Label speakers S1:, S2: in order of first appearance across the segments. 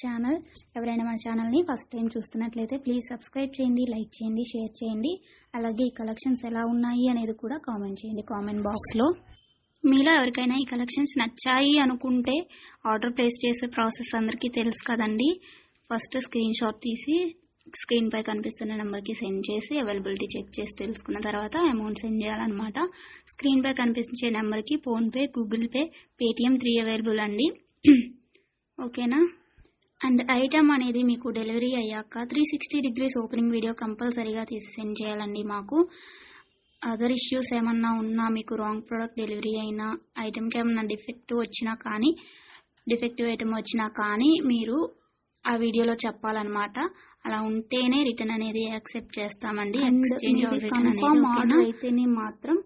S1: Channel. ఎవరైనా మన ఛానల్ని ఫస్ట్ టైం చూస్తున్నట్లయితే ప్లీజ్ సబ్స్క్రైబ్ చేయండి, లైక్ చేయండి, షేర్ చేయండి. అలాగే ఈ కలెక్షన్స్ ఎలా ఉన్నాయి అనేది కూడా కామెంట్ చేయండి కామెంట్ బాక్స్లో. మీలో ఎవరికైనా ఈ కలెక్షన్స్ నచ్చాయి అనుకుంటే ఆర్డర్ ప్లేస్ చేసే ప్రాసెస్ అందరికీ తెలుసు కదండి. ఫస్ట్ స్క్రీన్ షాట్ తీసి స్క్రీన్ పై కనిపిస్తున్న నెంబర్కి సెండ్ చేసి అవైలబిలిటీ చెక్ చేసి తెలుసుకున్న తర్వాత అమౌంట్ సెండ్ చేయాలన్నమాట. స్క్రీన్ పై కనిపించే నెంబర్కి PhonePe, Google pay, Paytm 3 available అండి. ఓకేనా. అండ్ ఐటమ్ అనేది మీకు డెలివరీ అయ్యాక 360 degrees ఓపెనింగ్ వీడియో కంపల్సరీగా తీసి సెండ్ చేయాలండి. మాకు అదర్ ఇష్యూస్ ఏమన్నా ఉన్నా, మీకు రాంగ్ ప్రోడక్ట్ డెలివరీ అయినా, ఐటమ్కి ఏమన్నా డిఫెక్టివ్ ఐటమ్ వచ్చినా కానీ మీరు ఆ వీడియోలో చెప్పాలన్నమాట. అలా ఉంటేనే రిటర్న్ అనేది యాక్సెప్ట్ చేస్తామండి. ఎక్స్చేంజ్ ఆర్డర్ అయితేనే మాత్రం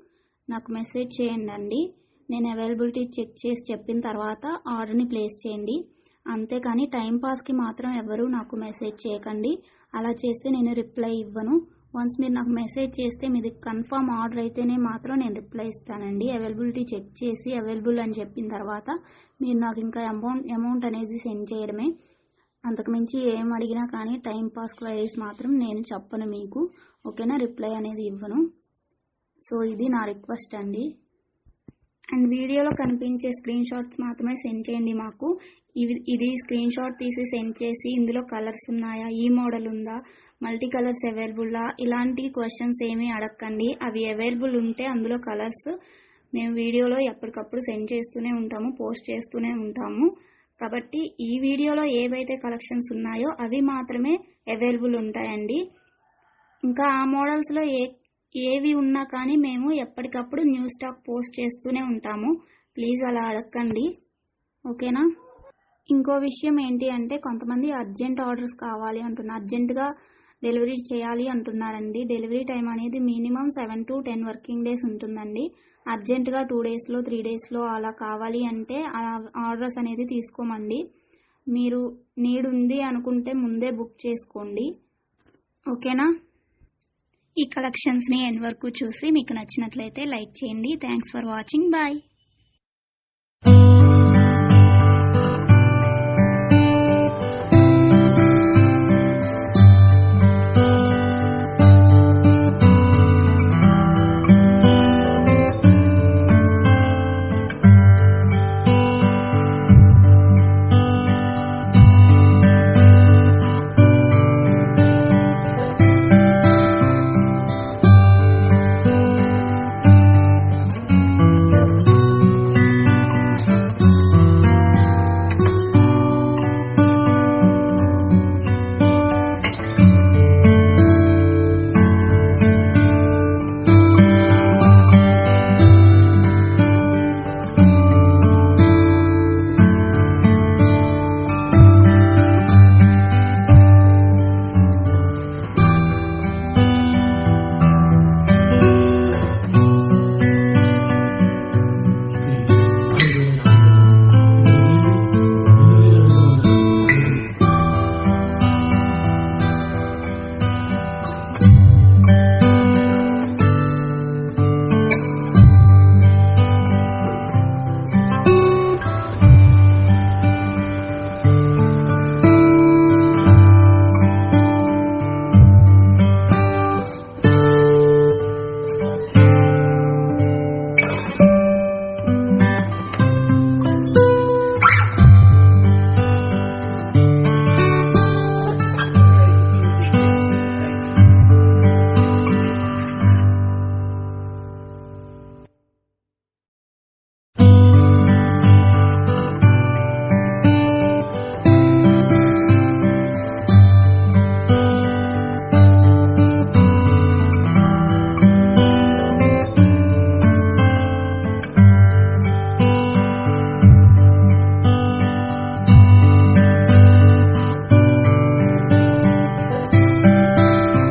S1: నాకు మెసేజ్ చేయండి. నేను అవైలబిలిటీ చెక్ చేసి చెప్పిన తర్వాత ఆర్డర్ని ప్లేస్ చేయండి. అంతేకాని టైంపాస్కి మాత్రం ఎవరు నాకు మెసేజ్ చేయకండి. అలా చేస్తే నేను రిప్లై ఇవ్వను. వన్స్ మీరు నాకు మెసేజ్ చేస్తే మీది కన్ఫర్మ్ ఆర్డర్ అయితేనే మాత్రం నేను రిప్లై ఇస్తానండి. అవైలబిలిటీ చెక్ చేసి అవైలబుల్ అని చెప్పిన తర్వాత మీరు నాకు ఇంకా అమౌంట్ అనేది సెండ్ చేయడమే. అంతకుమించి ఏం అడిగినా కానీ టైంపాస్ క్వైరీస్ మాత్రం నేను చెప్పను మీకు. ఓకేనా. రిప్లై అనేది ఇవ్వను. సో ఇది నా రిక్వెస్ట్ అండి. అండ్ వీడియోలో కనిపించే స్క్రీన్ షాట్స్ మాత్రమే సెండ్ చేయండి మాకు. ఇది స్క్రీన్ షాట్ తీసి సెండ్ చేసి ఇందులో కలర్స్ ఉన్నాయా, ఈ మోడల్ ఉందా, మల్టీ కలర్స్ అవైలబుల్లా, ఇలాంటి క్వశ్చన్స్ ఏమీ అడగండి. అవి అవైలబుల్ ఉంటే అందులో కలర్స్ మేము వీడియోలో ఎప్పటికప్పుడు సెండ్ చేస్తూనే ఉంటాము, పోస్ట్ చేస్తూనే ఉంటాము. కాబట్టి ఈ వీడియోలో ఏవైతే కలెక్షన్స్ ఉన్నాయో అవి మాత్రమే అవైలబుల్ ఉంటాయండి. ఇంకా ఆ మోడల్స్లో ఏవి ఉన్నా కానీ మేము ఎప్పటికప్పుడు న్యూ స్టాక్ పోస్ట్ చేస్తూనే ఉంటాము. ప్లీజ్ అలా అడగండి. ఓకేనా. ఇంకో విషయం ఏంటి అంటే కొంతమంది అర్జెంట్ ఆర్డర్స్ కావాలి అంటున్నారు, అర్జెంటుగా డెలివరీ చేయాలి అంటున్నారండి. డెలివరీ టైం అనేది మినిమం 7 to 10 వర్కింగ్ డేస్ ఉంటుందండి. అర్జెంటుగా 2 daysలో 3 daysలో అలా కావాలి అంటే ఆర్డర్స్ అనేది తీసుకోమండి. మీరు నీడ్ ఉంది అనుకుంటే ముందే బుక్ చేసుకోండి. ఓకేనా. ఈ కలెక్షన్స్ని ఎండ్ వరకు చూసి మీకు నచ్చినట్లయితే లైక్ చేయండి. Thanks for watching. బాయ్.